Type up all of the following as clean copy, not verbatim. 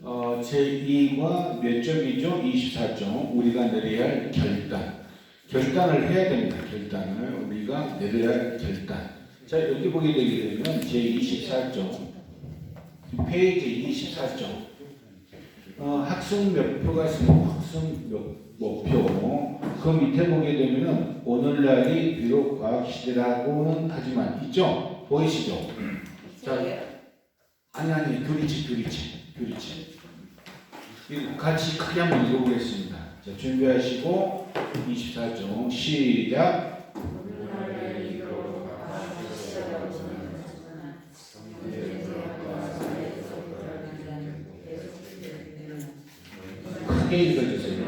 제2과 몇 점이죠? 24점. 우리가 내려야 할 결단. 결단을 해야 됩니다. 결단을 우리가 내려야 할 결단. 자, 여기 보게 되게 되면 제24점. 페이지 24점. 학습 목표가 있으면 학습 목표. 그 밑에 보게 되면은 오늘날이 비록 과학시대라고는 하지만 있죠? 보이시죠? 자, 아니 교리치. 같이 크게 한번 읽어보겠습니다. 자, 준비하시고 24점 시작. 크게 읽어주세요.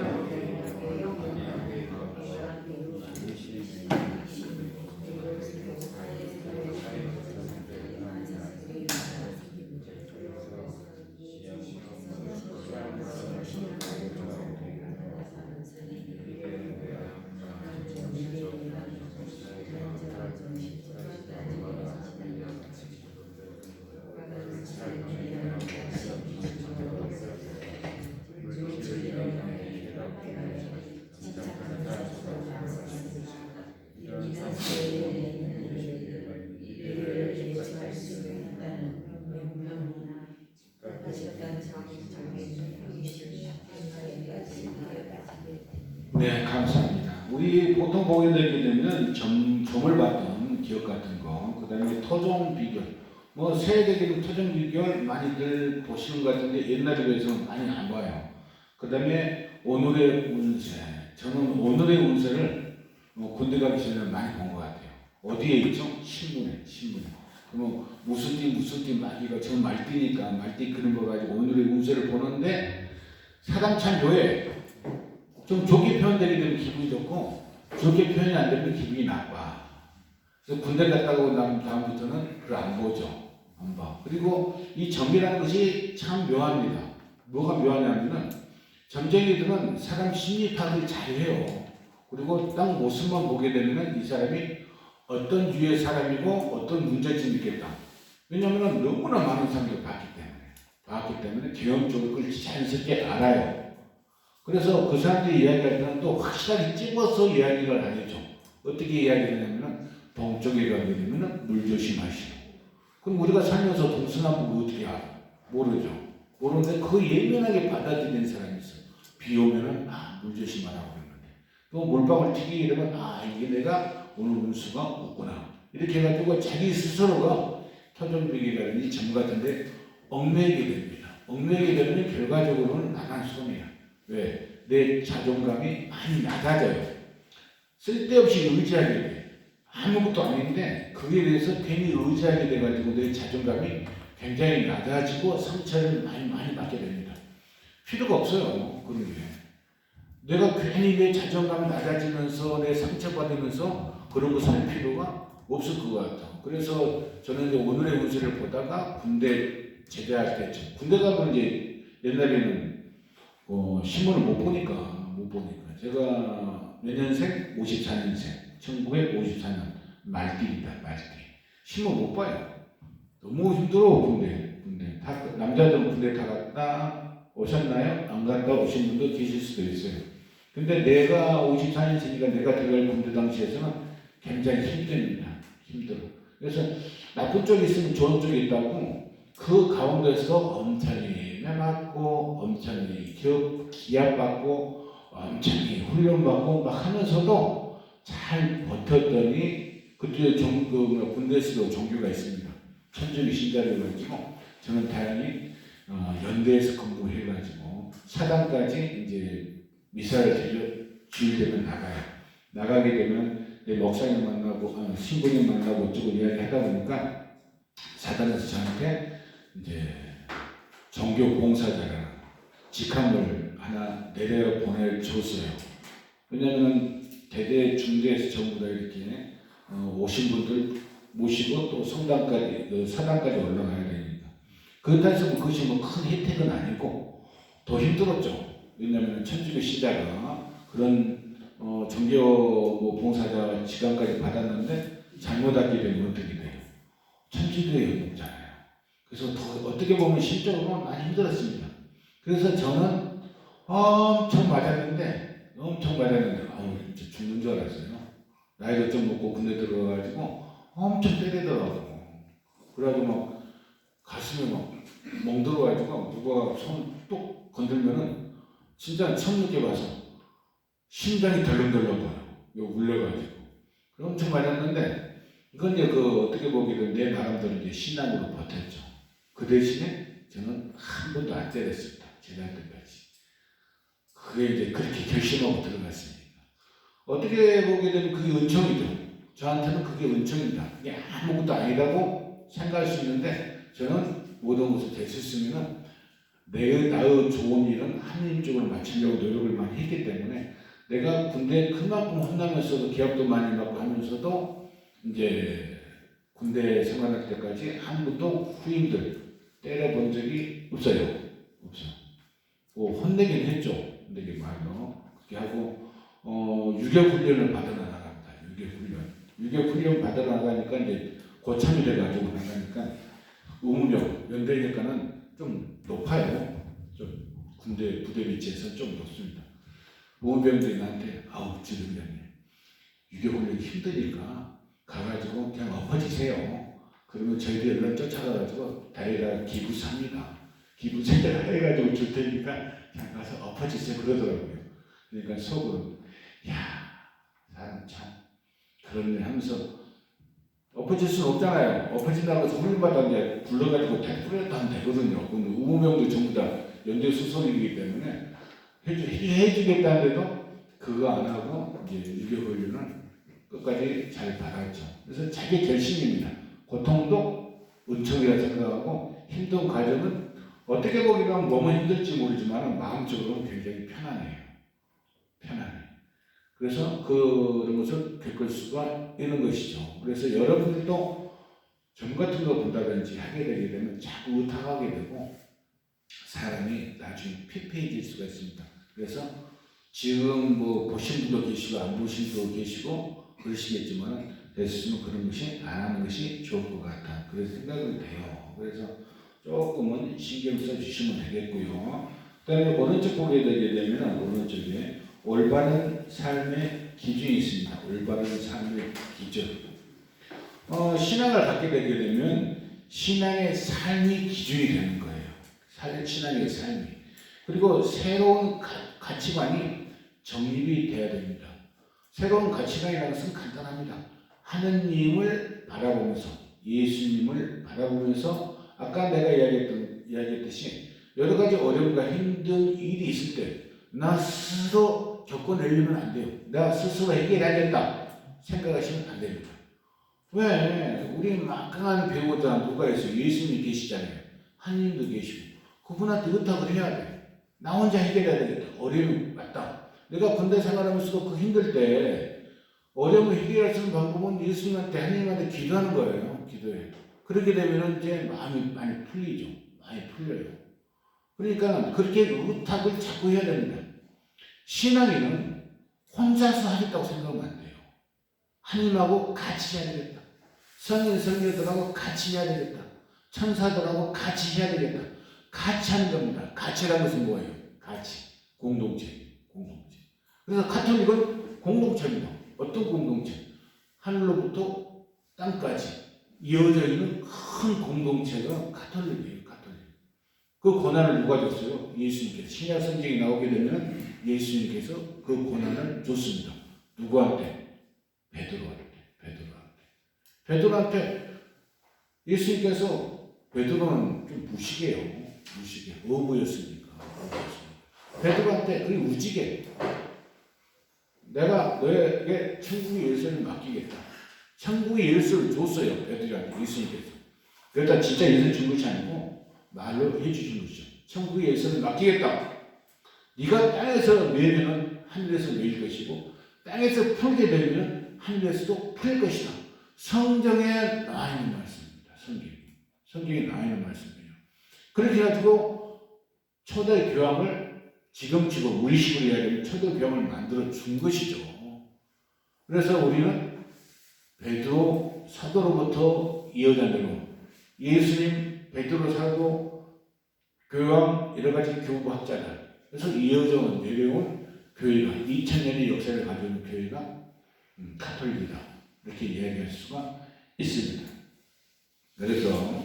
네, 감사합니다. 우리 보통 보게 되게 되면 점을 받던 기억 같은 거, 그 다음에 토종 비결, 뭐 세계적인 토종 비결 많이들 보시는 것 같은데 옛날에 비해서는 많이 안 봐요. 그 다음에 오늘의 운세, 저는 오늘의 운세를 군대 가기 전에 많이 본 것 같아요. 어디에 있죠? 신문에. 그러면 무슨 띠 말기가 저 말띠니까 말띠 그런 거 가지고 오늘의 운세를 보는데 사당찬 교회 좀 좋게 표현되게 되면 기분이 좋고 좋게 표현이 안 되면 기분이 나빠. 그래서 군대 갔다가 온 다음부터는 그걸 안 보죠. 안 봐. 그리고 이 점이라는 것이 참 묘합니다. 뭐가 묘하냐면은 점쟁이들은 사람 심리 파악을 잘해요. 그리고 딱 모습만 보게 되면은 이 사람이 어떤 유의 사람이고 어떤 문제점이 있겠다. 왜냐하면 너무나 많은 사람들을 봤기 때문에 경험적으로 그걸 자연스럽게 알아요. 그래서 그 사람들이 이야기할 때는 또 확실하게 찍어서 이야기를 안 해줘. 어떻게 이야기를 하냐면은 동쪽에 가게 되면은 물 조심하시오. 그럼 우리가 살면서 동서남북 어떻게 알아? 모르죠. 모르는데 그 예민하게 받아들이는 사람이 있어요. 비 오면은 물 조심하라고 그러는데 또 물방울 튀기게 되면 이게 내가 오늘 운수가 없구나. 이렇게 해가지고 자기 스스로가 토종비기라든지 점 같은데 얽매이게 됩니다. 얽매이게 되면 결과적으로는 나간 손이야. 왜? 내 자존감이 많이 낮아져요. 쓸데없이 의지하게 돼. 아무것도 아닌데 그에 대해서 괜히 의지하게 돼가지고 내 자존감이 굉장히 낮아지고 상처를 많이 받게 됩니다. 필요가 없어요. 그런 게. 내가 괜히 내 자존감이 낮아지면서 내 상처받으면서 그런 거 살 필요가 없을 것 같아. 그래서 저는 이제 오늘의 운세를 보다가 군대 제대할 때쯤 군대 가면 이제 옛날에는 신문을 못 보니까 제가 몇 년생? 54년생 1954년 말띠입니다. 말띠 신문 못 봐요. 너무 힘들어. 군대 남자들은 군대 다 갔다 오셨나요? 안 갔다 오신 분도 계실 수도 있어요. 근데 내가 54년생이니까 내가 들어갈 군대 당시에서는 굉장히 힘들어. 그래서 나쁜 쪽이 있으면 좋은 쪽이 있다고 그 가운데서 엄청나게 맞고 엄청나게 기합받고 엄청나게 훈련받고 막 하면서도 잘 버텼더니 그때 군대에서도 종교가 있습니다. 천주교 신자를 가지고 저는 다행히 연대에서 근무해가지고 사단까지 이제 미사를 주일되면 나가게 되면 목사님 만나고 신부님 만나고 어쩌고 이야기 하다 보니까 사단에서 저한테 이제 종교 봉사자라 직함을 하나 내려 보내줬어요. 왜냐하면 대대 중대에서 전부 다 이렇게 오신 분들 모시고 또 성당까지 사당까지 올라가야 되니까 그렇다 해서 그것이 큰 혜택은 아니고 더 힘들었죠. 왜냐하면 천주교 신자가 그런 종교 봉사자 직함까지 받았는데 잘못하게 되면 어떻게 돼요? 천주교의 영웅잖아요. 그래서 더 어떻게 보면 심적으로 많이 힘들었습니다. 그래서 저는 엄청 맞았는데 아우 진짜 죽는 줄 알았어요. 나이도 좀 먹고 군대 들어가가지고 엄청 때리더라고. 그래가지고 막 가슴에 막 멍들어가지고 누가 손 뚝 건들면은 진짜 천육에 와서 심장이 덜렁덜렁거려. 이거 울려가지고. 엄청 맞았는데 이건 이제 그 어떻게 보기에는 내 나름대로 이제 신앙으로 버텼죠. 그 대신에 저는 한 번도 안 때렸습니다. 제대할 때까지. 그게 이제 그렇게 결심하고 들어갔으니까. 어떻게 보게 되면 그게 은총이죠. 저한테는 그게 은총입니다. 그게 아무것도 아니라고 생각할 수 있는데 저는 모든 것을 되셨으면 나의 좋은 일은 하나님 쪽으로 맞추려고 노력을 많이 했기 때문에 내가 군대 그만큼 혼나면서도 기합도 많이 받고 하면서도 이제 군대 생활할 때까지 한 번도 후임들 때려본 적이 없어요. 뭐 혼내긴 했죠. 혼내긴 말로 그렇게 하고 유격 훈련을 받으러 나갑니다. 유격 훈련 받으러 나가니까 이제 고참이 돼가지고 나가니까 의무병 연대니까는 좀 높아요. 좀 군대 부대 위치에서 좀 높습니다. 의무병들이 나한테 지름장님 유격 훈련 힘드니까 가가지고 그냥 엎어지세요. 그러면 저희들이 얼른 쫓아가가지고 다리가 기부삽니다. 기부세를 해가지고 줄 테니까 그냥 가서 엎어지세요 그러더라고요. 그러니까 속으로 사람 참 그러네 하면서 엎어질 수는 없잖아요. 엎어진다고 해서 훈련받아 이제 불러가지고 뿌렸다 하면 되거든요. 근데 의무병도 전부 다 연대 수속이기 때문에 해주겠다는데도 그거 안 하고 이제 유교 훈련을 끝까지 잘 받았죠. 그래서 자기 결심입니다. 고통도 은총이라 생각하고 힘든 과정은 어떻게 보기에는 너무 힘들지 모르지만 마음적으로는 굉장히 편안해요. 그래서 그런 것을 겪을 수가 있는 것이죠. 그래서 여러분들도 점 같은 거 본다든지 하게 되게 되면 자꾸 의탁하게 되고 사람이 나중에 피폐해질 수가 있습니다. 그래서 지금 뭐 보신 분도 계시고 안 보신 분도 계시고 그러시겠지만 됐으면 그런 것이 안 하는 것이 좋을 것 같다. 그래서 생각이 돼요. 그래서 조금은 신경 써주시면 되겠고요. 그다음에 오른쪽 보게 되게 되면 오른쪽에 올바른 삶의 기준이 있습니다. 올바른 삶의 기준. 신앙을 갖게 되게 되면 신앙의 삶이 기준이 되는 거예요. 신앙의 삶이. 그리고 새로운 가치관이 정립이 돼야 됩니다. 새로운 가치관이라는 것은 간단합니다. 하느님을 바라보면서 예수님을 바라보면서 아까 내가 이야기했듯이 여러 가지 어려움과 힘든 일이 있을 때 나 스스로 겪어내려면 안 돼요. 나 스스로 해결해야겠다 생각하시면 안 됩니다. 왜? 우리 막강한 배우자 누가 있어요? 예수님이 계시잖아요. 하느님도 계시고 그분한테 의탁을 해야 돼. 나 혼자 해결해야 되겠다. 어려움이 맞다. 내가 군대 생활하면서도 그 힘들 때 어려움을 해결할 수 있는 방법은 예수님한테 하나님한테 기도하는 거예요. 기도해. 그렇게 되면 이제 마음이 많이 풀리죠. 많이 풀려요. 그러니까 그렇게 의탁을 자꾸 해야 됩니다. 신앙인은 혼자서 하겠다고 생각하면 안 돼요. 하나님하고 같이 해야 되겠다. 성인들하고 같이 해야 되겠다. 천사들하고 같이 해야 되겠다. 같이 하는 겁니다. 같이라는 것은 뭐예요? 같이. 공동체. 그래서 가톨릭은 공동체입니다. 어떤 공동체? 하늘로부터 땅까지 이어져 있는 큰 공동체가 가톨릭이에요. 그 고난을 누가 줬어요? 예수님께서. 신약 성경이 나오게 되면 예수님께서 그 고난을 줬습니다. 누구한테? 베드로한테 예수님께서 베드로는 좀 무식해요. 어부였으니까. 베드로한테 그게 우지게 내가 너에게 천국의 열쇠를 맡기겠다. 천국의 열쇠를 줬어요. 베드로한테 예수님께서. 그러다 진짜 열쇠 준 것이 아니고 말로 해주신 것이죠. 천국의 열쇠를 맡기겠다. 네가 땅에서 놓으면 하늘에서 놓일 것이고 땅에서 풀게 되면 하늘에서도 풀 것이다. 성경에 나와 있는 말씀입니다. 성경에 나와 있는 말씀이에요. 그렇게 해가지고 초대 교황을 지금치고 우리식으로 이야기하면 초대 교황을 만들어 준 것이죠. 그래서 우리는 베드로 사도로부터 이어진 대로 예수님 베드로 사도 교황 여러 가지 교부학자들 그래서 이어져 내려온 교회가 2000년의 역사를 가지고 있는 교회가 가톨릭이다 이렇게 이야기할 수가 있습니다. 그래서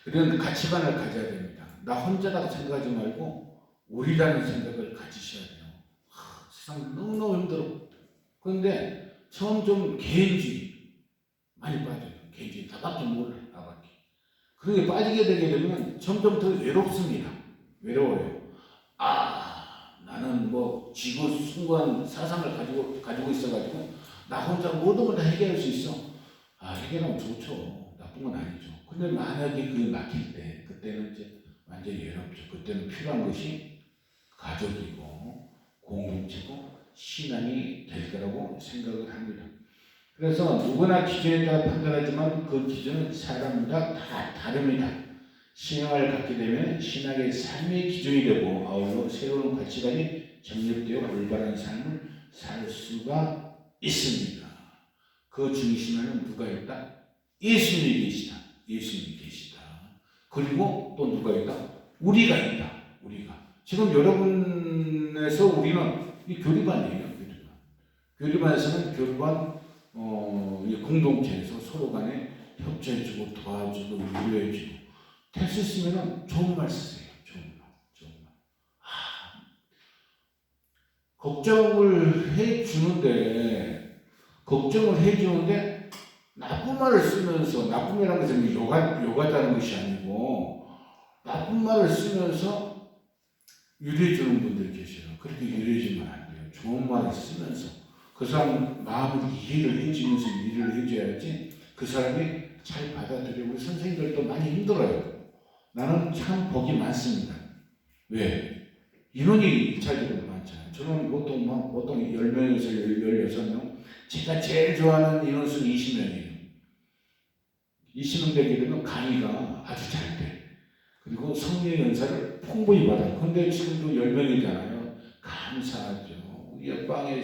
그런 가치관을 가져야 됩니다. 나 혼자라고 생각하지 말고 우리라는 생각을 가지셔야 돼요. 세상 너무너무 힘들어. 그런데 처음 좀 개인주의 많이 빠져요. 개인주의 나밖에 몰라. 나밖에. 그렇게 빠지게 되게 되면 점점 더 외롭습니다. 외로워요. 나는 뭐 지구 숭고한 사상을 가지고 있어가지고 나 혼자 모든 걸 다 해결할 수 있어. 해결하면 좋죠. 나쁜 건 아니죠. 근데 만약에 그게 막힐 때 그때는 이제 완전히 외롭죠. 그때는 필요한 것이 가족이고 공동체고 신앙이 될 거라고 생각을 합니다. 그래서 누구나 기준에 따라 판단하지만 그 기준은 사람마다 다 다릅니다. 신앙을 갖게 되면 신앙의 삶의 기준이 되고 아울러 새로운 가치관이 정립되어 올바른 삶을 살 수가 있습니다. 그 중심에는 누가 있다? 예수님이 계시다. 예수님이 계시다. 그리고 또 누가 있다? 우리가 있다. 우리가. 지금 여러분에서 우리는 이 교리반이에요. 교리반에서는 교리반 공동체에서 서로 간에 협조해주고 도와주고 위로해주고 될 수 있으면 좋은 말 쓰세요. 좋은 말. 걱정을 해주는데 나쁜 말을 쓰면서 나쁨이라는 것은 요가다는 것이 아니고 나쁜 말을 쓰면서 유래해주는 분들이 계셔요. 그렇게 유래해주면 안 돼요. 좋은 말을 쓰면서 그 사람 마음을 이해를 해주면서 일을 해줘야지 그 사람이 잘 받아들이고 선생님들도 많이 힘들어요. 나는 참 복이 많습니다. 왜? 인원이 1차적으로 많잖아요. 저는 보통 10명에서 16명 제가 제일 좋아하는 인원수는 20명이에요. 20명 되게 되면 강의가 아주 잘 돼. 그리고 성령 연사를 풍부히 받아요. 근데 지금도 10명이잖아요. 감사하죠. 우리 옆방의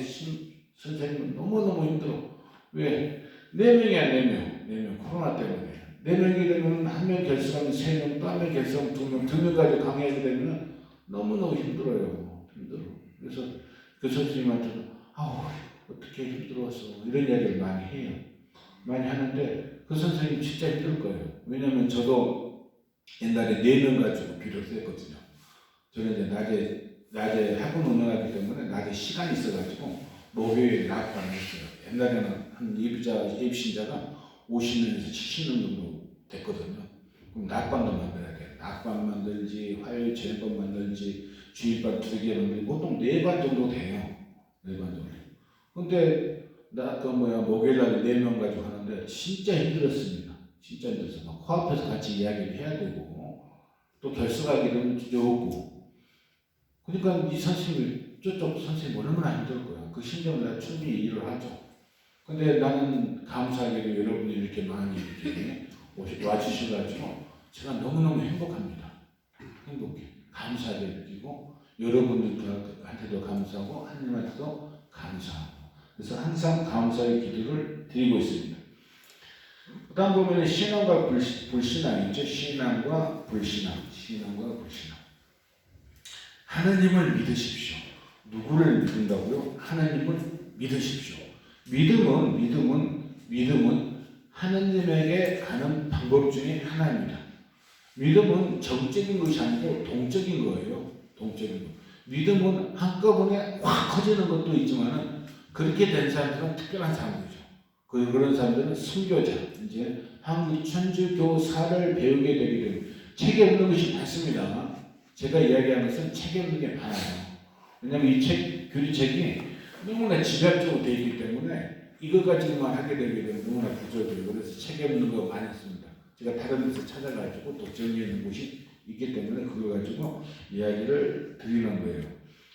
선생님은 너무너무 힘들어. 왜? 4명이야, 4명. 코로나 때문에. 4명이 되면 1명 결석하면 3명, 또 1명 결석하면 2명, 2명 가지고 강의하게 되면 너무너무 힘들어요. 그래서 그 선생님한테도, 어떻게 힘들었어. 이런 이야기를 많이 해요. 많이 하는데 그 선생님 진짜 힘들 거예요. 왜냐면 저도 옛날에 4명 가지고 비료를 했거든요. 저는 이제 낮에 학원 운영하기 때문에 낮에 시간이 있어가지고 목요일 낮반을 했어요. 옛날에는 한 예비신자가 50년에서 70년 정도 됐거든요. 그럼 낮반도 만들어야 돼요. 낮반 만들지, 화요일 저녁반 만들지, 주일반 2개 만들지, 보통 4반 정도 돼요. 4반 정도. 근데 목요일 날 4명 가지고 하는데 진짜 힘들었습니다. 진짜 힘들었어요. 막 코앞에서 같이 이야기를 해야 되고 또 결석하기는 두렵고 그러니까 이 선생님이 저쪽 선생님 얼마나 힘들 거야. 그 심정을 내가 충분히 이해를 하죠. 근데 나는 감사하게도 여러분이 이렇게 많이 이렇게 와주셔가지고 제가 너무너무 행복합니다. 행복해. 감사하게 느끼고 여러분들한테도 감사하고 하나님한테도 감사하고 그래서 항상 감사의 기도를 드리고 있습니다. 그 다음 보면 신앙과 불신앙이죠. 신앙과 불신앙. 하나님을 믿으십시오. 누구를 믿는다고요? 하나님을 믿으십시오. 믿음은 하나님에게 가는 방법 중에 하나입니다. 믿음은 정적인 것이 아니고 동적인 거예요. 동적인 거. 믿음은 한꺼번에 확 커지는 것도 있지만은 그렇게 된 사람들은 특별한 사람들이죠. 그런 사람들은 선교자, 이제 한국 천주교사를 배우게 되게 되면 책에 없는 것이 많습니다. 제가 이야기하는 것은 책에 없는 게 많아요. 왜냐하면 이 교리책이 너무나 집약적으로 되어 있기 때문에 이거 가지고만 하게 되게 되면 너무나 부족해요. 그래서 책에 없는 거 많이 씁니다. 제가 다른 데서 찾아가지고 또 정리해 놓은 곳이 있기 때문에 그거 가지고 이야기를 드리는 거예요.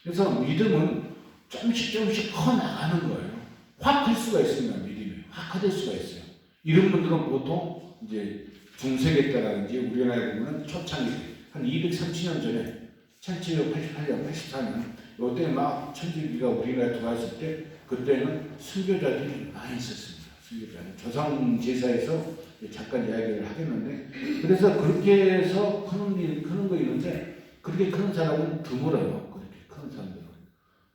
그래서 믿음은 조금씩 커 나가는 거예요. 확 클 수가 있습니다. 믿음이 확 커질 수가 있어요. 이런 분들은 보통 이제 중세기 때라든지 우리나라에 보면 초창기 한 230년 전에 1788년, 84년 이때 막 천주교가 우리나라에 들어왔을 때 그때는 선교자들이 많이 있었습니다. 선교자는 조상 제사에서 잠깐 이야기를 하겠는데 그래서 그렇게 해서 크는 거 있는데 그렇게 큰 사람은 드물어요. 그렇게 큰 사람들은.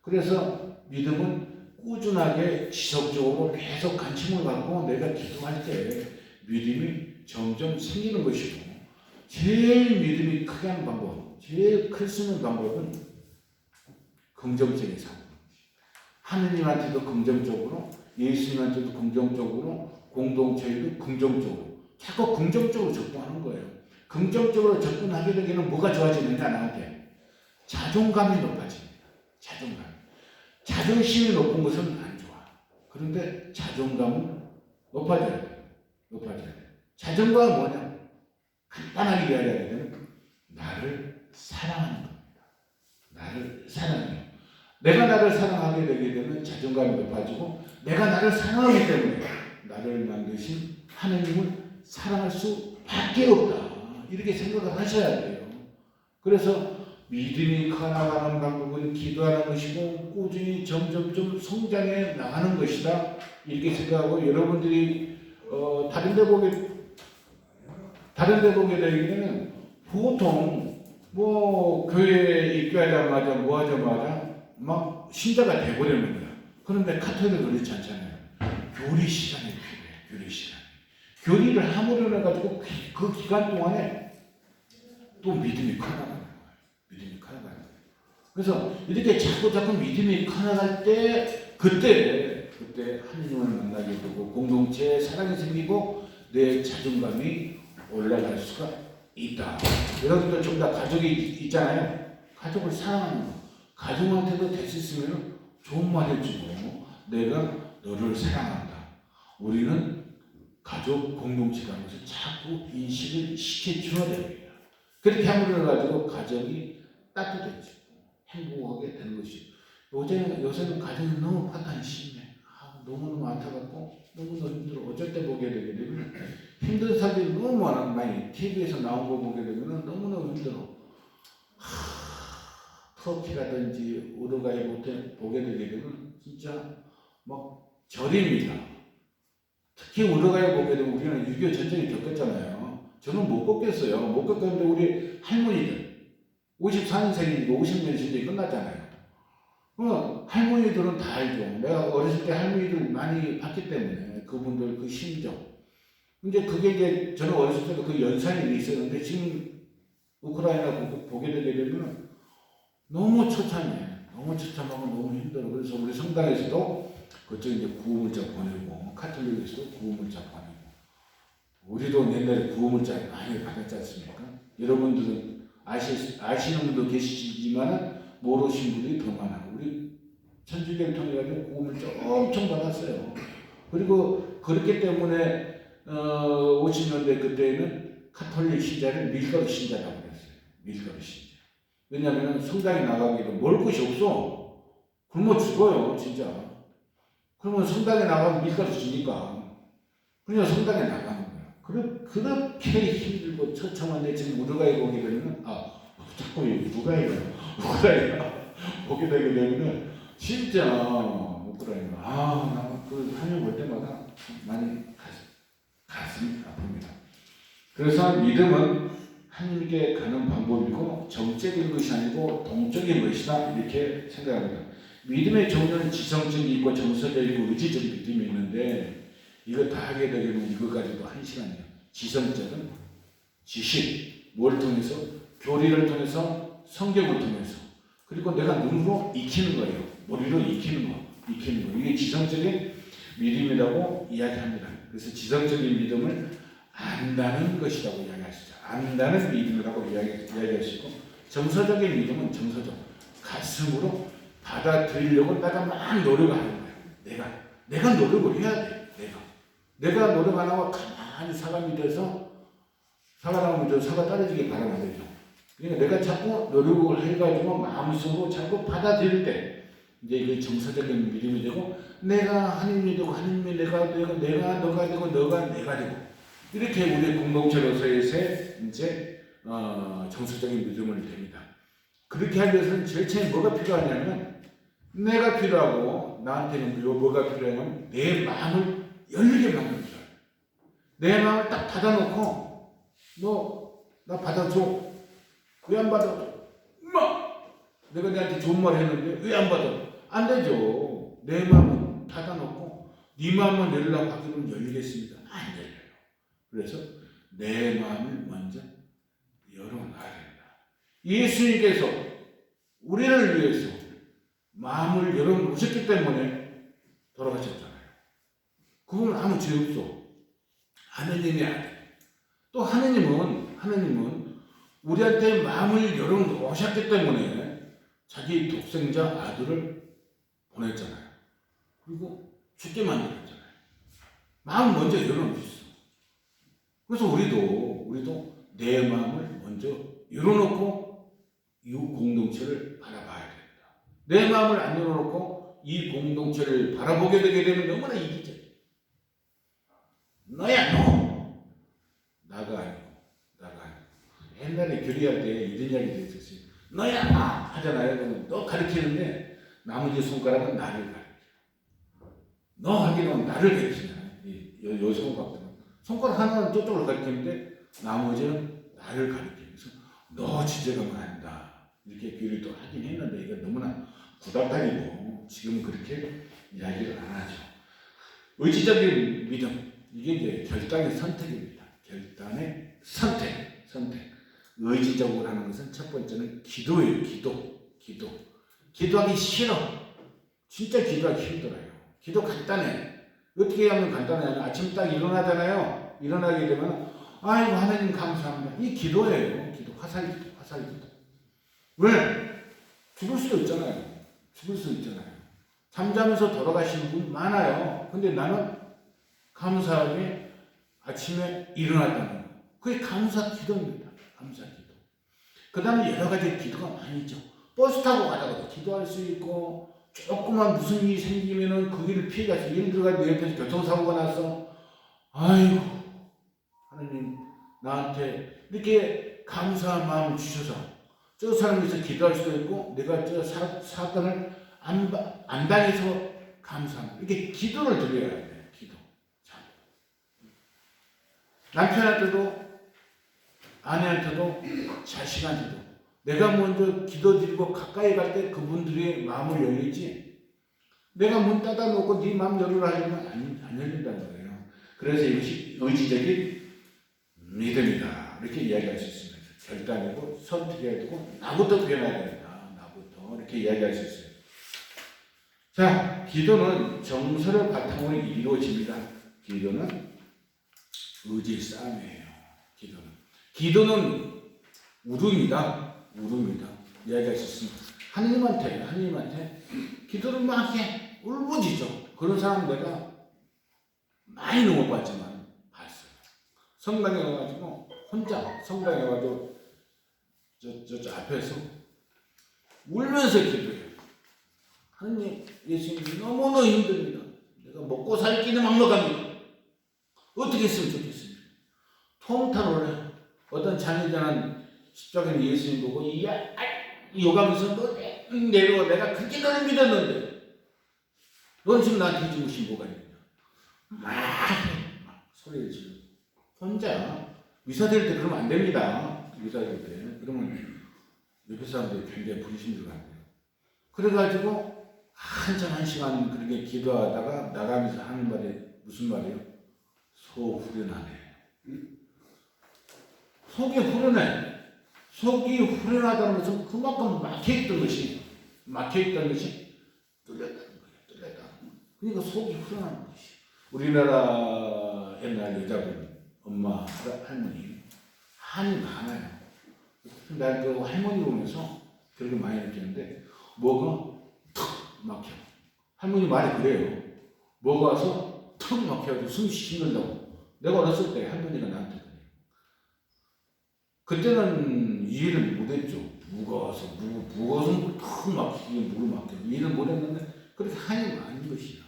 그래서 믿음은 꾸준하게 지속적으로 계속 관심을 갖고 내가 기도할 때 믿음이 점점 생기는 것이고, 제일 믿음이 크게 하는 방법, 제일 클 수 있는 방법은 긍정적인 삶. 하느님한테도 긍정적으로, 예수님한테도 긍정적으로, 공동체에도 긍정적으로, 자꾸 긍정적으로 접근하는 거예요. 긍정적으로 접근하게 되면 뭐가 좋아지느냐, 나한테? 자존감이 높아집니다. 자존감. 자존심이 높은 것은 안 좋아. 그런데 자존감은 높아져야 돼. 높아져야 돼. 자존감은 뭐냐? 간단하게 이야기하면 나를 사랑하는 겁니다. 나를 사랑해요. 내가 나를 사랑하게 되게 되면 자존감이 높아지고, 내가 나를 사랑하기 때문에 나를 만드신 하느님을 사랑할 수밖에 없다. 이렇게 생각을 하셔야 돼요. 그래서 믿음이 커나가는 방법은 기도하는 것이고, 꾸준히 점점점 성장해 나가는 것이다. 이렇게 생각하고, 여러분들이 다른 데 보게 되면 보통 뭐 교회에 입교하자마자 뭐 하자마자 막 신자가 돼버리는 거야. 그런데 카톨릭은 그렇지 않잖아요. 교리 시간이 필요해. 교리 시간. 교리를 함으로 해가지고 그 기간 동안에 또 믿음이 커나가는 거예요. 믿음이 커나가는 거예요. 그래서 이렇게 자꾸 믿음이 커나갈 때 그때 하느님을 만나게 되고, 공동체에 사랑이 생기고, 내 자존감이 올라갈 수가 있다. 여러분들 좀 다 가족이 있잖아요. 가족을 사랑하는 거. 가족한테도 될 수 있으면 좋은 말 해주고, 내가 너를 사랑한다. 우리는 가족 공동체라는 것을 자꾸 인식을 시켜줘야 됩니다. 그렇게 함으로 해가지고 가정이 따뜻해지고 행복하게 되는 것이. 요새는 가정이 너무 파탄이 심해. 너무너무 안타깝고 너무너무 힘들어. 어쩔 때 보게 되게 되면 힘든 사람들이 너무 많이 TV에서 나온 거 보게 되면 너무너무 힘들어. 터키라든지 우루과이 보게 되게 되면 진짜 막 절입니다. 특히 우루과이 보게 되면 우리는 6.25 전쟁이 겪었잖아요. 저는 못 겪겠어요. 못 겪었는데 우리 할머니들 54년생이니까 50년 전쟁이 끝났잖아요. 할머니들은 다 알죠. 내가 어렸을 때 할머니들 많이 봤기 때문에 그분들 그 심정. 근데 그게 이제 저는 어렸을 때도 그 연상이 있었는데 지금 우크라이나 보게 되게 되면 너무 처참해. 너무 처참하고 너무 힘들어. 그래서 우리 성당에서도 그쪽 이제 구호물자 보내고, 카톨릭에서도 구호물자 보내고. 우리도 옛날에 구호물자 많이 받았지 않습니까? 여러분들은 아시는 분도 계시지만 모르신 분들이 더 많아. 우리 천주교를 통해 가지고 구호물자 엄청 받았어요. 그리고 그렇기 때문에 50년대 그때는 카톨릭 신자를 밀가루 신자라고 그랬어요. 밀가루 신자. 왜냐하면 성당에 나가기도 먹을 것이 없어. 굶어 죽어요, 진짜. 그러면 성당에 나가면 밀가루 주니까 그냥 성당에 나가는 거야. 그렇게 힘들고 처참한데 지금 우루과이 보게 되면 자꾸 우크라이나 보게 되게 되면 진짜 우크라이나 나그 화면 볼 때마다 많이 가슴이 아픕니다. 그래서 믿음은 하나님께 가는 방법이고 정적인 것이 아니고 동적인 것이다, 이렇게 생각합니다. 믿음의 종류는 지성적이 있고 정서적이고 의지적인 믿음이 있는데, 이거 다 하게 되면 이거 가지고 한 시간이에요. 지성적은 지식, 뭘 통해서? 교리를 통해서, 성경을 통해서, 그리고 내가 눈으로 익히는 거예요. 머리로 익히는 거. 이게 지성적인 믿음이라고 이야기합니다. 그래서 지성적인 믿음을 안다는 것이라고 이야기하시죠. 안다는 믿음이라고 이야기하시고, 정서적인 믿음은 정서적, 가슴으로 받아들이려고 내가 막 노력하는 거예요. 내가 노력을 해야 돼. 내가 노력 안 하고 가만히 사람이 돼서 사과나무 저 사과 떨어지게 바라면 안 되죠. 그러니까 내가 자꾸 노력을 해가지고 마음속으로 자꾸 받아들일 때 이제 이게 정서적인 믿음이 되고, 내가 하나님이 되고 하나님이 내가 되고 내가 너가 되고 너가 내가 되고, 이렇게 우리 공동체로서의 이제 정서적인 믿음을 됩니다. 그렇게 하기 위해서는 제일 처음에 뭐가 필요하냐면, 내가 필요하고 나한테는 뭐가 필요하냐면 내 마음을 열리게 만드는 거야. 내 마음을 딱 닫아놓고 너 나 받아줘. 왜 안 받아줘? 내가 내한테 좋은 말 했는데 왜 안 받아? 안 되죠. 내 마음은 닫아놓고 네 마음만 열으려고 하기는 열리겠습니다. 안 열려요. 그래서 내 마음을 먼저 열어놔야 된다. 예수님께서 우리를 위해서 마음을 열어놓으셨기 때문에 돌아가셨잖아요. 그건 아무 죄 없어. 하느님의 아들. 또 하느님은 우리한테 마음을 열어놓으셨기 때문에 자기 독생자 아들을 보냈잖아요. 그리고 죽게 만들었잖아요. 마음 먼저 열어놓으셨어. 그래서 우리도 내 마음을 먼저 열어놓고 이 공동체를 바라봐야 된다. 내 마음을 안 열어놓고 이 공동체를 바라보게 되게 되면 너무나 이기적이야. 너야 너. 나가 아니고. 옛날에 교리할 때 이런 이야기도 있었어요. 너야 나 하잖아요. 너 가르치는데 나머지 손가락은 나를 가르쳐. 너 하기는 나를 가르치잖아요. 요 손가락은. 손가락 하나는 저쪽을 가르치는데 나머지는 나를 가르치면서 너 지적하면 안다. 이렇게 교리도 하긴 했는데 이거 너무나 구닥다리고 지금은 그렇게 이야기를 안 하죠. 의지적인 믿음. 이게 이제 결단의 선택입니다. 결단의 선택. 의지적으로 하는 것은 첫 번째는 기도예요. 기도하기 싫어. 진짜 기도하기 힘들어요. 기도 간단해. 어떻게 하면 간단해요? 아침 딱 일어나잖아요. 일어나게 되면 아이고 하나님 감사합니다. 이 기도예요. 기도 화살기도. 왜? 죽을 수도 있잖아요. 잠자면서 돌아가시는 분 많아요. 근데 나는 감사하게 아침에 일어났다는 거. 그게 감사 기도입니다. 그 다음에 여러 가지 기도가 많이 있죠. 버스 타고 가다가도 기도할 수 있고, 조그만 무슨 일이 생기면은 그 길을 피해가서 예를 들어가 내 옆에서 교통사고가 났어. 아이고, 하나님, 나한테 이렇게 감사한 마음을 주셔서 저 사람을 위해서 기도할 수도 있고, 내가 저 사건을 안 당해서 감사합니다. 이렇게 기도를 드려야 돼요. 기도. 남편한테도 아내한테도 자식한테도 내가 먼저 기도드리고 가까이 갈 때 그분들의 마음을 열리지 내가 문 닫아놓고 네 마음 열으라 하면 안 열린다는 거예요. 그래서 이것이 의지적인 믿음이다. 이렇게 이야기할 수 있습니다. 결단이고 선택해야 되고 나부터 변해야 된다. 나부터 이렇게 이야기할 수 있어요. 자, 기도는 정서를 바탕으로 이루어집니다. 기도는 의지의 싸움이에요. 기도는 울음이다. 이야기할 수 있습니다. 하나님한테 기도를 막 해. 울부짖어. 그런 사람 내가 많이 넘어봤지만 봤어요. 성당에 와가지고 혼자 성당에 와가지고 저 앞에서 울면서 기도해요. 하나님, 예수님 너무너무 힘듭니다. 내가 먹고 살기는 막막합니다. 어떻게 했으면 좋겠습니다. 통탄을 해. 어떤 자녀자는 십자가는 예수님 보고 욕하면서 너 내려와. 내가 그렇게 너를 믿었는데 넌 지금 나한테 해준 것이 뭐가 있냐. 막 소리를 지르고 혼자 미사될 때 그러면 안 됩니다. 미사될 때 그러면 옆에 사람들이 굉장히 불심들 같아요. 그래가지고 한 시간 그렇게 기도하다가 나가면서 하는 말이 무슨 말이에요? 속 후련하네. 속이 후련하다는 것은 그만큼 막혀있던 것이 뚫렸다는 거예요. 그러니까 속이 후련한 것이. 우리나라 옛날 여자분, 엄마, 할머니, 한이 많아요. 난 그 할머니 보면서 그렇게 많이 느끼는데, 뭐가 턱 막혀. 할머니 말이 그래요. 뭐가 와서 턱 막혀가지고 숨 쉬는다고. 내가 어렸을 때 할머니가 나한테 그때는 이해를 못했죠. 무거워서 턱 막히게 물을 막혀. 이해를 못했는데 그렇게 한이 많은 것이야.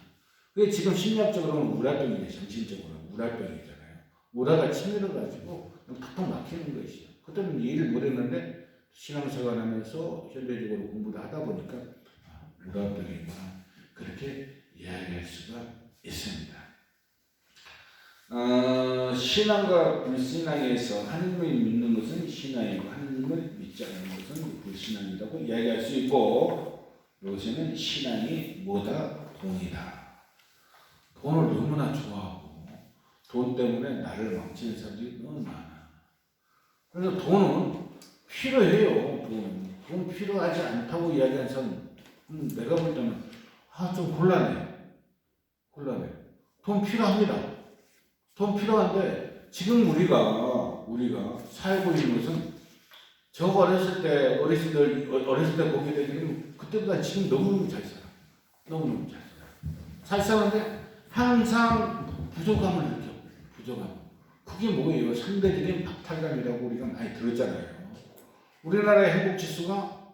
그게 지금 심리학적으로는 우라병이에요. 정신적으로 우라병이잖아요. 우라가 치밀어가지고 팍팍 막히는 것이야. 그때는 이해를 못했는데 신앙생활 하면서 현대적으로 공부를 하다 보니까 우라병이구나. 그렇게 이야기할 수가 있습니다. 신앙과 불신앙에서 하나님을 믿는 것은 신앙이고 하나님을 믿지 있지 않는 것은 불신앙이라고 이야기할 수 있고, 요새는 신앙이 뭐다? 돈이다. 돈을 너무나 좋아하고 돈 때문에 나를 망치는 사람들이 너무 많아. 그래서 돈은 필요해요. 돈 필요하지 않다고 이야기하는 사람, 내가 볼 때는 좀 곤란해. 돈 필요합니다. 돈 필요한데 지금 우리가 살고 있는 것은 저 어렸을 때 보게 되면 그때보다 지금 너무너무 잘 살아. 너무너무 잘 살아. 잘 사는데 항상 부족함을 느껴. 부족함. 그게 뭐예요? 상대적인 박탈감이라고 우리가 많이 들었잖아요. 우리나라의 행복 지수가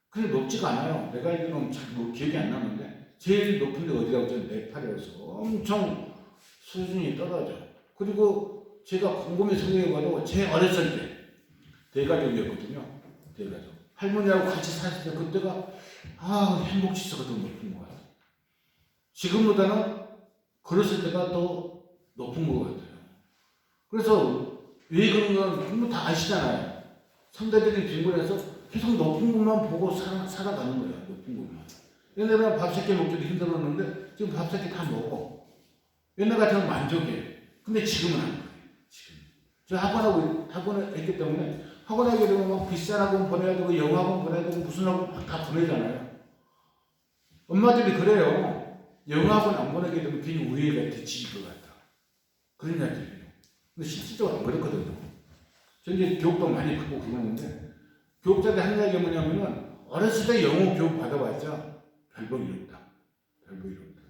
그렇게 높지가 않아요. 내가 알기로는 잘 기억이 안 나는데 제일 높은 데 어디라고 했더니 네팔이어서 엄청 수준이 떨어져. 그리고 제가 곰곰이 생각해봐도 제 어렸을 때 대가족이었거든요. 대가족. 할머니하고 같이 살았을 때 그때가 행복 지수가 더 높은 것 같아요. 지금보다는 그랬을 때가 더 높은 것 같아요. 그래서 왜 그런 건 다 아시잖아요. 상대적인 빈곤에서 계속 높은 것만 보고 살아가는 거야. 높은 것만. 옛날에는 밥 3끼 먹기도 힘들었는데 지금 밥 3끼 다 먹어. 옛날 같으면 만족해. 근데 지금은 안 그래. 지금. 저 학원을 했기 때문에 학원 하게 되면 막 비싼 학원 보내야 되고 영어학원 보내야 되고 무슨 학원 막 다 보내잖아요. 엄마들이 그래요. 영어학원 안 보내게 되면 괜히 우애가 뒤집을 것 같다. 그런 이야기예요. 근데 실질적으로 안 그렇거든요. 저 이제 교육도 많이 받고 그러는데 교육자들 한 이야기가 뭐냐면은 어렸을 때 영어 교육 받아봤자 별볼이 없다. 별볼이 없다.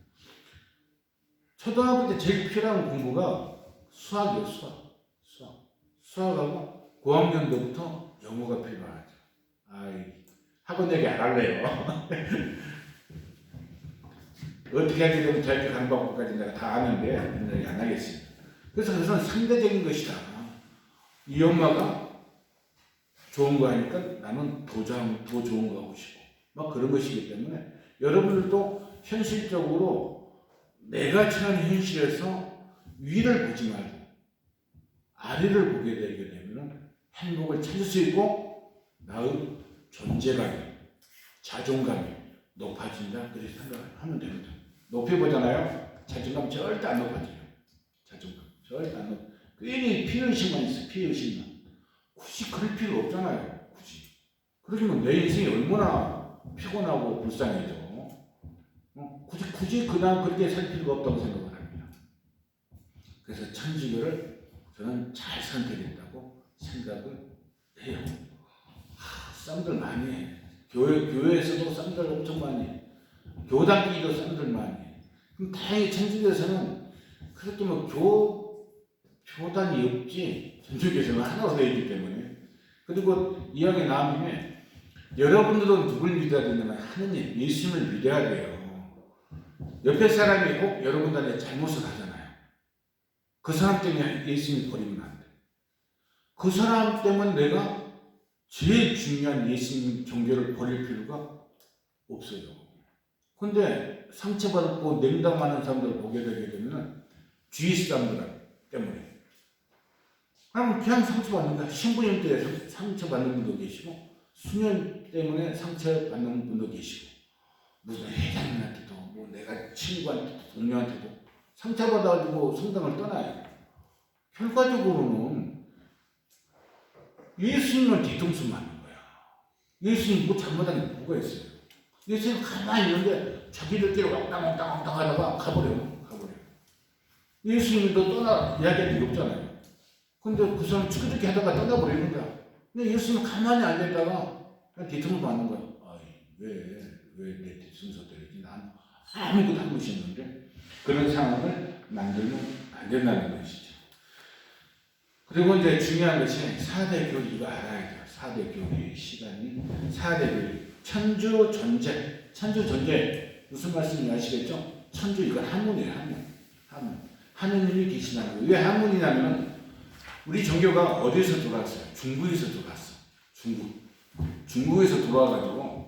초등학교 때 제일 필요한 공부가 수학이에요. 수학하고 고학년 때부터 영어가 필요하죠. 학원 얘기 안 할래요. 어떻게 하게 되면 대학교 가는 방법까지 내가 다 아는데 얘기 안 하겠습니다. 그래서 그것은 상대적인 것이다. 이 엄마가 좋은 거 하니까 나는 더 좋은 거 하고 싶고 막 그런 것이기 때문에 여러분들도 현실적으로 내가 처한 현실에서 위를 보지 말고 아래를 보게 되게 되면 행복을 찾을 수 있고 나의 존재감이 자존감이 높아진다 그렇게 생각을 하면 됩니다. 높여보잖아요. 자존감 절대 안 높아져요. 자존감 절대 안 높아. 괜히 피의식만 있어. 피의식만. 굳이 그럴 필요 없잖아요. 굳이. 그러면 내 인생이 얼마나 피곤하고 불쌍해져. 굳이 그냥 그렇게 살 필요가 없다고 생각을 합니다. 그래서 천주교를 저는 잘 선택했다고 생각을 해요. 쌈들 많이 해. 교회에서도 쌈들 엄청 많이 해. 교단끼리도 쌈들 많이 해. 그럼 다행히 천주교에서는 그렇게 교단이 없지. 천주교에서는 하나로 되어 있기 때문에. 그리고 이야기 나온 김에 여러분들은 누굴 믿어야 되냐면 하느님, 예수님을 믿어야 돼요. 옆에 사람이 혹 여러분들한테 잘못을 하잖아요. 그 사람 때문에 예수님을 버리면 안 돼. 그 사람 때문에 내가 제일 중요한 예수님 종교를 버릴 필요가 없어요. 근데 상처받고 냉담하는 사람들을 보게 되게 되면 주위 사람들 때문에 그냥 상처받는 거야. 신부님 때문에 상처받는 분도 계시고 수녀 때문에 상처받는 분도 계시고 무슨 회장님한테도 내가 친구한테도 동료한테도 상처받아가지고 성당을 떠나요. 결과적으로는 예수님을 뒤통수 맞는 거야. 예수님 잘못한 게 뭐가 있어요? 예수님 가만히 있는데 자기들끼리 왕땅 하다가 가버려. 예수님도 이야기할 일이 없잖아요. 근데 그 사람 죽이죽게 하다가 떠나버리는 거야. 근데 예수님 가만히 앉아있다가 그냥 뒤통수 맞는 거야. 왜 내 뒤통수 때리지? 난 아무것도 한 것이 없는데 그런 상황을 만들면 안 된다는 것이죠. 그리고 이제 중요한 것이 4대 교리 이거 알아야 돼요. 4대 교리의 시간이 4대 교리. 천주 존재 무슨 말씀인지 아시겠죠? 천주 이건 한문이에요. 한문. 하느님이 계시다는 거예요. 왜 한문이냐면 우리 종교가 어디에서 돌아왔어요? 중국에서 돌아왔어. 중국에서 돌아와가지고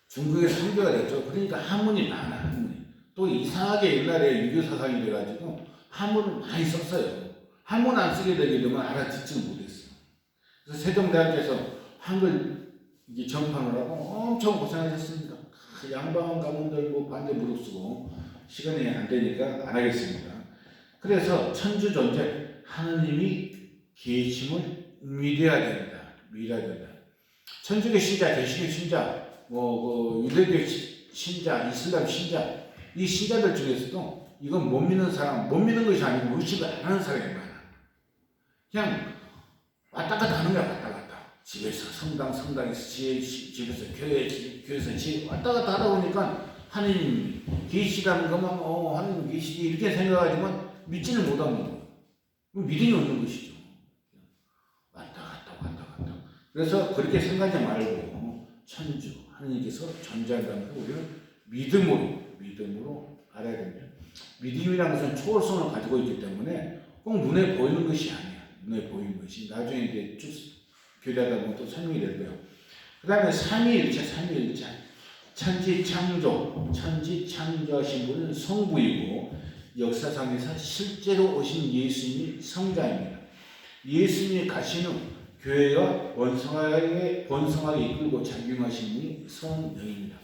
중국에 선교가 됐죠. 그러니까 한문이 많아. 한문이. 또 이상하게 옛날에 유교 사상이 돼가지고 한문을 많이 썼어요. 한문 안 쓰게 되게 되면 알아듣지는 못했어요. 그래서 세종대학교에서 한글 이게 전파하느라고 엄청 고생하셨습니다. 그 양반 가문들 뭐 반대 무릅쓰고 시간이 안 되니까 안 하겠습니다. 그래서 천주 존재 하느님이 계심을 믿어야 된다. 믿어야 된다. 천주교 신자, 개신교 신자, 유대교 신자, 이슬람 신자, 이 신자들 중에서도 이건 못 믿는 사람, 못 믿는 것이 아니고 의식을 안 하는 사람이 많아. 그냥 왔다 갔다 하는 거야. 왔다 갔다. 집에서 성당에서 집에서 교회에서 왔다 갔다 하다 보니까 하느님 계시라는 것만 하느님 계시지 이렇게 생각하지만 믿지는 못하는 거예요. 믿음이 없는 것이죠. 왔다 갔다. 그래서 그렇게 생각하지 말고 천주 하느님께서 존재한다는 걸 우리는 믿음으로 알아야 됩니다. 믿음이라는 것은 초월성을 가지고 있기 때문에 꼭 눈에 보이는 것이 아니야. 눈에 보이는 것이 나중에 이제 쭉 교리하다 보면 또 설명이 될 거예요. 그 다음에 삼위일체. 천지창조하신 분은 성부이고 역사상에서 실제로 오신 예수님이 성자입니다. 예수님이 가신 후 교회와 번성하게 이끌고 작용하신 분이 성령입니다.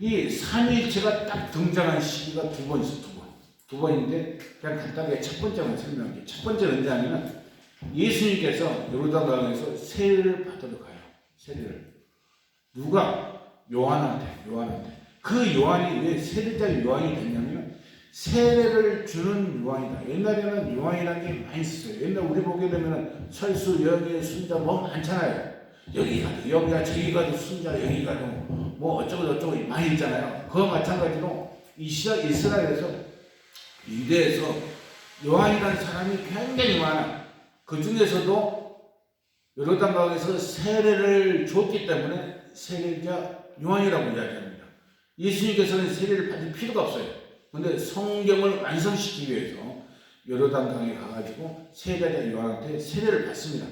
이 삼위일체가 딱 등장한 시기가 두 번 있어요. 두 번인데 그냥 간단하게 첫 번째만 설명할게요. 첫 번째는 언제 하냐면 예수님께서 요르단강에서 세례를 받으러 가요. 세례를. 누가? 요한한테. 그 요한이 왜 세례자 요한이 됐냐면 세례를 주는 요한이다. 옛날에는 요한이라는 게 많이 있었어요. 옛날 우리 보게 되면 설수, 영예, 순자 뭐 많잖아요. 여기 가도 여기가 저기 가도 순자 여기 가도 뭐 어쩌고 많이 있잖아요. 그와 마찬가지로 이스라엘에서 유대에서 요한이라는 사람이 굉장히 많아. 그 중에서도 요르단강에서 세례를 줬기 때문에 세례자 요한이라고 이야기합니다. 예수님께서는 세례를 받을 필요가 없어요. 그런데 성경을 완성시키기 위해서 요르단강에 가가지고 세례자 요한한테 세례를 받습니다.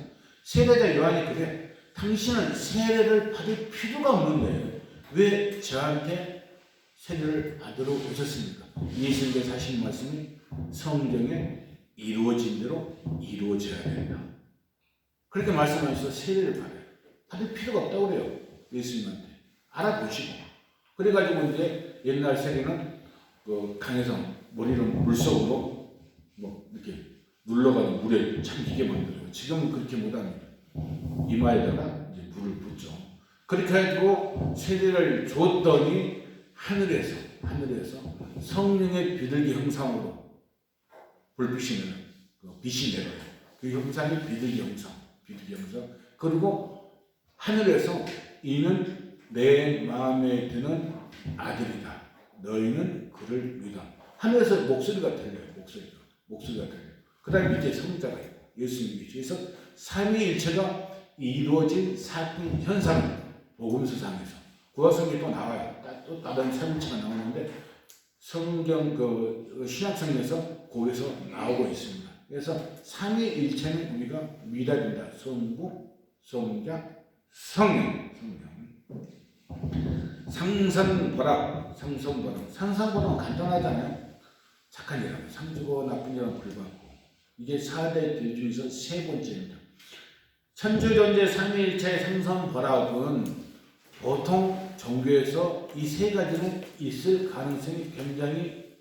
세례자 요한이 그래. 당신은 세례를 받을 필요가 없는데 왜 저한테 세례를 받으러 오셨습니까? 예수님께서 하신 말씀이 성경에 이루어진 대로 이루어져야 된다. 그렇게 말씀하셔서 세례를 받아요. 받을 필요가 없다고 그래요. 예수님한테. 알아보시고. 그래가지고 이제 옛날 세례는 그 강에서 머리를 물속으로 이렇게 눌러가지고 물에 잠기게 만들어요. 지금은 그렇게 못합니다. 이마에다가 이제 물을 붓죠. 그렇게 해가지고 세례를 줬더니 하늘에서 성령의 비둘기 형상으로 불빛이 내려요. 빛이 내려요. 그 형상이 비둘기 형상. 그리고 하늘에서 이는 내 마음에 드는 아들이다. 너희는 그를 믿어. 하늘에서 목소리가 들려요. 목소리가 들려요. 그 다음에 밑에 성자가 있고 예수님이 그래서 삼위일체가 이루어진 사건 현상 복음서상에서 구약성경에 또 나와요. 또 다른 삼위일체가 나오는데 성경 신약성경에서 거기서 나오고 있습니다. 그래서 삼위일체는 우리가 믿어야 된다. 성부, 성자, 성령. 상선보락은 간단하잖아요. 착한 일하고 상주고 나쁜 일하고 불받고. 이게 4대 길 중에서 세 번째입니다. 천주존재 삼위일체의 상선보락은 보통 종교에서 이 세 가지는 있을 가능성이 굉장히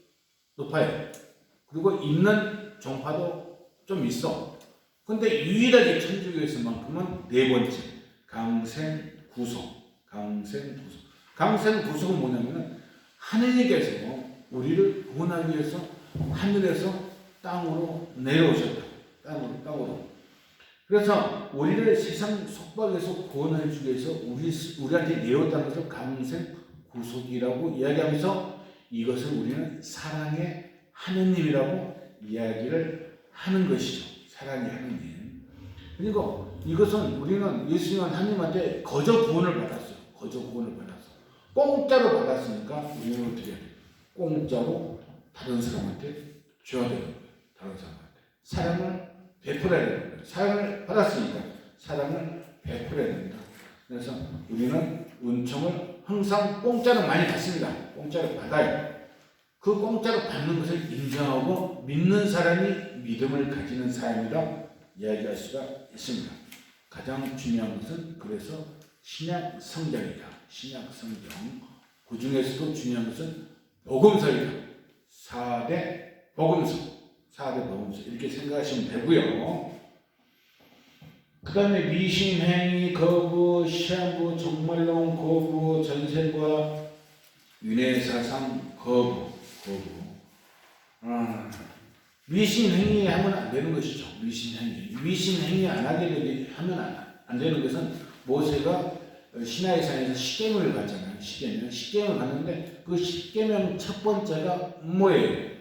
높아요. 그리고 있는 종파도 좀 있어. 근데 유일하게 천주교에서만큼은 네 번째 강생구속. 강생구속은 뭐냐면 하느님께서 우리를 구원하기 위해서 하늘에서 땅으로 내려오셨다. 땅으로. 그래서 우리를 세상 속박에서 구원해 주기 위해서 우리한테 내었다는 것을 강생구속이라고 이야기하면서 이것을 우리는 사랑의 하느님이라고 이야기를 하는 것이죠. 사랑의 하느님. 그리고 이것은 우리는 예수님 하나님한테 거저 구원을 받았어요. 공짜로 받았으니까 우리는 어떻게 해야 돼요? 공짜로 다른 사람한테 줘야 되는 거예요. 다른 사람한테. 사랑을 베풀어야 되는 거예요. 사랑을 받았으니까 사랑을 베풀어야 됩니다. 그래서 우리는 은총을 항상 공짜로 많이 받습니다. 공짜로 받아요. 그 공짜로 받는 것을 인정하고 믿는 사람이 믿음을 가지는 사람이다 이야기할 수가 있습니다. 가장 중요한 것은 그래서 신약 성경이다. 신약 성경. 그 중에서도 중요한 것은 복음서이다. 4대 복음서. 4대 복음서. 이렇게 생각하시면 되고요. 그 다음에 미신행위 거부, 시한부, 종말론 거부, 전생과 윤회사상 거부. 미신행위 하면 안 되는 것이죠. 미신행위 안 하게 하면 안 되는 것은 모세가 시나이산에서 십계명을 받잖아요. 십계명을 받는데 그 십계명 첫 번째가 뭐예요?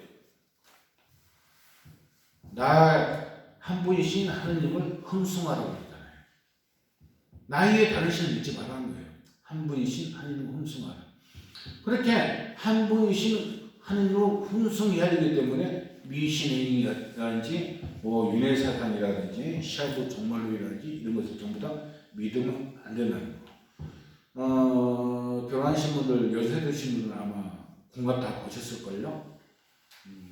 나 한 분이신 하느님을 흠숭하라고 그러잖아요. 나이에 다른 신을 믿지 말라는 거예요. 한 분이신 하느님을 흠숭하라. 그렇게 한 분이신 하느님을 흠숭해야 되기 때문에 미신행위라든지 윤회사상이라든지 시하부 종말론이라든지 이런 것을 전부 다 믿으면 안 된다는 거. 결혼하신 분들, 연세 드신 분들은 아마 궁합 다 보셨을걸요?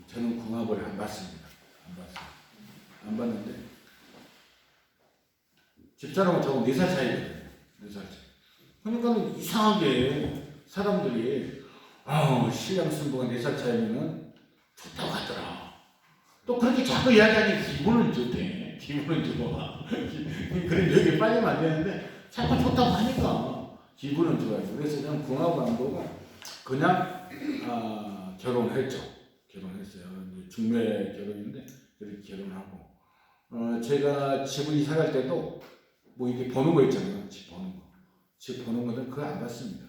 저는 궁합을 안 봤습니다. 안 봤는데 집사람은 저하고 4살 차이거든요. 4살 차이. 그러니까 이상하게 사람들이 신랑 신부가 4살 차이면 좋다고 하더라. 또 그렇게 자꾸 이야기하니 기분은 좋대. 기분은 좋아. 그런 얘기 빠지면 안 되는데 자꾸 좋다고 하니까 기분은 좋아요. 그래서 저는 궁합을 안 보고 그냥 결혼했죠. 결혼했어요. 중매 결혼인데 그렇게 결혼하고 제가 집을 이사 갈 때도 뭐 이렇게 보는 거 있잖아요. 집 보는 거는 그거 안 봤습니다.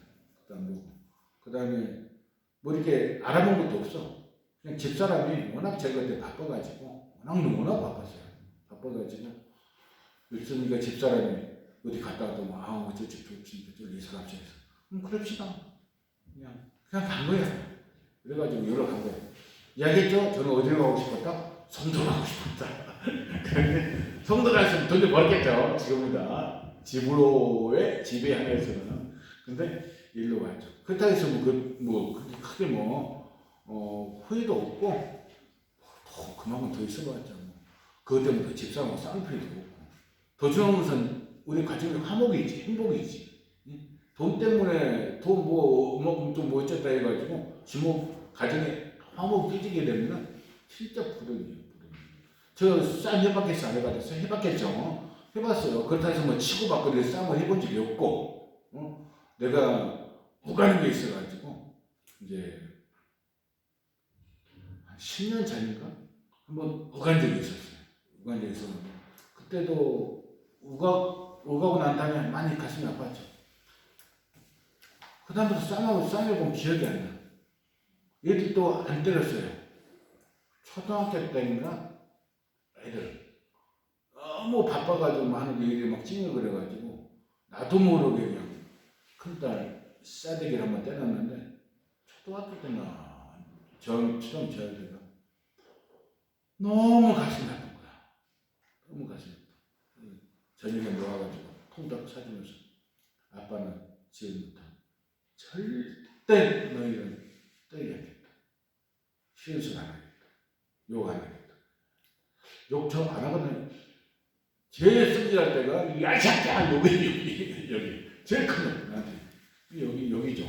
그 다음에 뭐 이렇게 알아본 것도 없어. 그냥 집사람이 워낙 제가 그때 바빠가지고 워낙 바빴어요. 바빠가지고 그러니까 집사람이 어디 갔다 와도 저 집 좋지, 저 이사 갑시다. 그럽시다. 그냥 간 거야. 그래가지고 여러 간 거야. 이야기했죠. 저는 어디로 가고 싶었다? 성도 가고 싶었다. 그런데 성도 갔으면 돈을 벌겠죠. 지금보다 집에 한해서는. 근데 일로 갔죠. 그렇다고 해서 크게 후회도 없고 그만큼 더 있어봤죠. 그것 때문에 집사람하고 싸울 필요도 없고 더 중요한 것은 우리 가정의 화목이지, 행복이지. 돈 때문에 좀 어쨌다 해가지고 지금 가정에 화목이 깨지게 되면 진짜 부담이에요. 저 싸움 해봤겠어? 안 해봤겠어? 해봤어요. 그렇다고 해서 치고받고 싸움을 해본 적이 없고, 내가 오가는 게 있어가지고, 이제, 한 10년 전인가? 한번 오간 적이 있었어요. 그때도 오가고 난 다음에 많이 가슴이 아팠죠. 그다음부터 싸움해본 기억이 안 나. 얘들 또 안 때렸어요. 초등학교 때인가? 애들 너무 바빠가지고 하는 얘기를 막 찡얼거려가지고 나도 모르게 그냥 큰딸 싸대기를 한번 때렸는데 초등학교 때나 초등학교 때가 너무 가슴이 아픈 거야. 너무 가슴이 아파. 저녁에 모아가지고 콩닥 사주면서 아빠는 지금부터 절대 너희는 때려야겠다. 시은수 안 하겠다. 욕 안 하겠다. 욕 저 안 하거든요. 제일 승질할 때가 야샤야 여기 제일 큰 놈. 나한테 여기죠.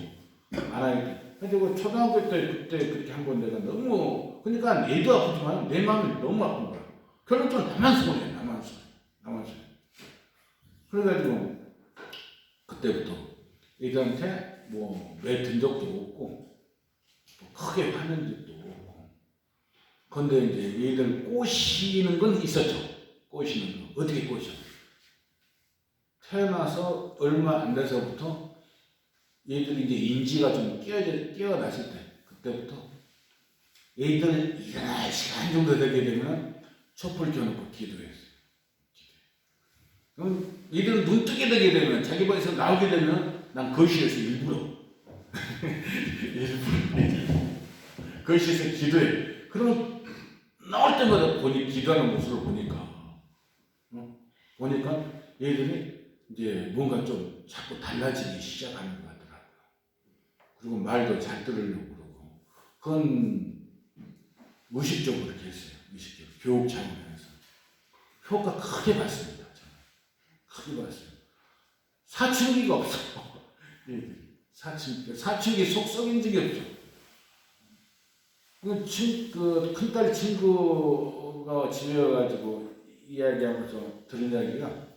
안 하겠다. 그리고 초등학교 때 그때 그렇게 한 번 내가 너무 그러니까 얘도 아프지만 내 마음이 너무 아픈 거야. 결론적으로 나만 서운해. 그래가지고 그때부터 애들한테 매든 적도 없고 크게 화낸 적도 없고. 근데 이제 얘들 꼬시는 건 있었죠. 꼬시는 거. 어떻게 꼬셔? 태어나서 얼마 안 돼서부터 얘들이 이제 인지가 좀 깨어났을 때 그때부터 얘들 일어날 시간 정도 되게 되면 촛불 켜놓고 기도했어요. 그럼 얘들은 눈 뜨게 되게 되면 자기 방에서 나오게 되면 난 거실에서 일부러 거실에서 기도해. 그럼 나올 때마다 기도하는 모습을 보니까 얘들이 이제 뭔가 좀 자꾸 달라지기 시작하는 것 같더라고요. 그리고 말도 잘 들으려고 그러고. 그건 무의식적으로 그렇게 했어요. 무의식적으로. 교육 차원에서. 효과 크게 봤습니다. 저는. 크게 봤어요. 사춘기가 없어. 사춘기 속 썩인 적이 없어. 그 큰딸 친구가 집에 와가지고 이야기하면서 들은 이야기가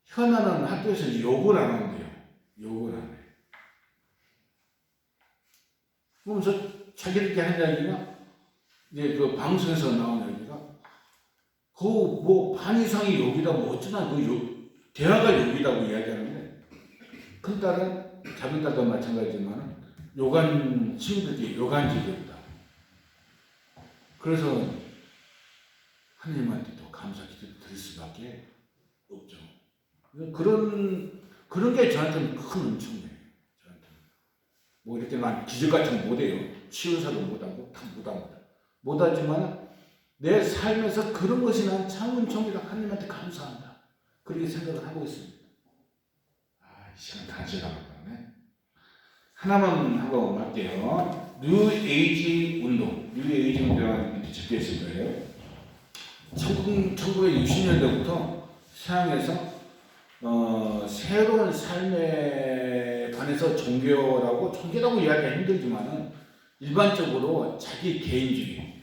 현아는 학교에서 욕을 안 한대요. 욕을 안 해. 그러면서 자기들끼리 한 이야기가 이제 그 방송에서 나온 이야기가 그 뭐 반 이상이 욕이다 뭐 어쩌나 그 욕, 대화가 욕이라고 이야기하는데 큰딸은 작은 딸도 마찬가지지만 요간 친구들끼리 요간 지겼다. 그래서 하나님한테 더 감사 기도를 드릴 수밖에 없죠. 그런 게 저한테는 큰 은총이에요. 저한테 뭐 이렇게 막 기적 같은 거 못해요. 치유사도 못하고 다 못하지만 내 삶에서 그런 것이 난 참 은총이라 하나님한테 감사한다. 그렇게 생각을 하고 있습니다. 시간 다 지나갔네. 하나만 하고 갈게요. 뉴에이지 운동. 뉴에이지 운동은 밑에 적혀 있을 거예요. 1960년대부터 서양에서 새로운 삶에 관해서 종교라고 이야기하기 힘들지만은 일반적으로 자기 개인주의,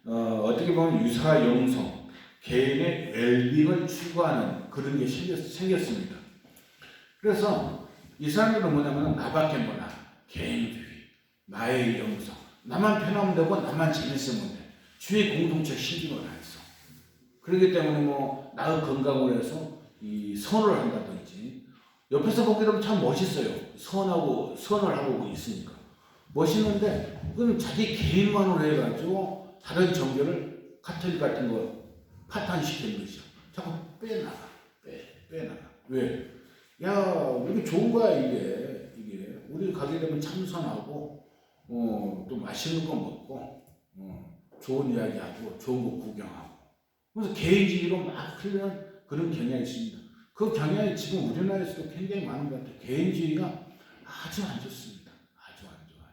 어떻게 보면 유사용성, 개인의 웰빙을 추구하는 그런 게 생겼습니다. 그래서 이 사람들은 뭐냐면 나밖에 몰라. 개인주의, 나의 영성, 나만 편하면 되고 나만 재밌으면 돼. 주의 공동체 신경을 안 써. 그렇기 때문에 뭐 나의 건강을 위해서 이 선을 한다든지 옆에서 보게 되면 참 멋있어요. 선을 하고 있으니까 멋있는데 그건 자기 개인만으로 해가지고 다른 종교를 카톨릭 같은 거 파탄시키는 것이죠. 자꾸 빼나가. 왜? 야, 이게 좋은 거야, 이게. 우리 가게 되면 참선하고, 또 맛있는 거 먹고, 좋은 이야기하고, 좋은 거 구경하고. 그래서 개인주의로 막 흐르는 그런 경향이 있습니다. 그 경향이 지금 우리나라에서도 굉장히 많은 것 같아요. 개인주의가 아주 안 좋습니다. 아주 안 좋아요.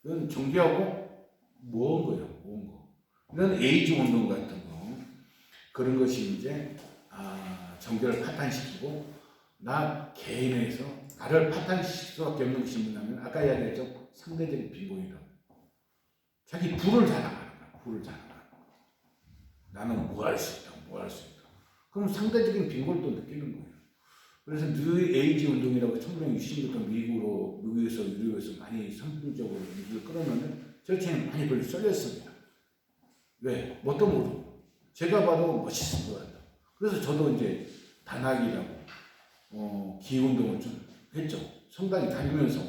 이건 종교하고 먼 거예요, 먼 거. 이런 에이지 운동 같은 거. 그런 것이 이제, 종교를 파탄시키고, 나 개인에서 나를 파탄시킬 수밖에 없는 것이 뭐냐면 아까 이야기했죠. 상대적인 빈곤이라고. 자기 부를 자랑하는 거야. 나는 뭐 할 수 있다. 그럼 상대적인 빈곤을 또 느끼는 거예요. 그래서 뉴에이지 운동이라고 1960년부터 미국에서 유럽에서 많이 선풍적으로 인기를 끌어내는 저처럼 많이 걸려 쏠렸습니다. 왜? 뭣도 모르고. 제가 봐도 멋있을 것 같다. 그래서 저도 이제 단학이라고 기운동을 좀 했죠. 성당에 다니면서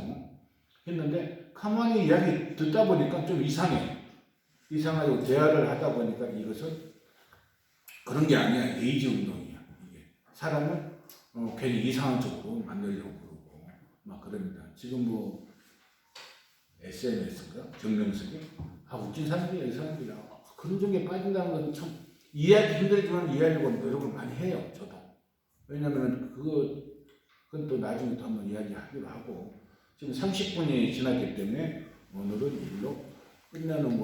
했는데 가만히 이야기 듣다 보니까 좀 이상하고 대화를 하다 보니까 이것은 그런 게 아니야. 에이지 운동이야. 이게 사람을 괜히 이상한 쪽으로 만들려고 그러고 막 그럽니다. 지금 뭐 SNS인가 정명석이 웃긴 사람들이야. 이 사람들이야. 그런 쪽에 빠진다는 건 참 이해하기 힘들지만 이해하려고 노력을 많이 해요. 저도. 왜냐면 그건 또 나중에 또 한번 이야기하기로 하고 지금 30분이 지났기 때문에 오늘은 이걸로 끝나는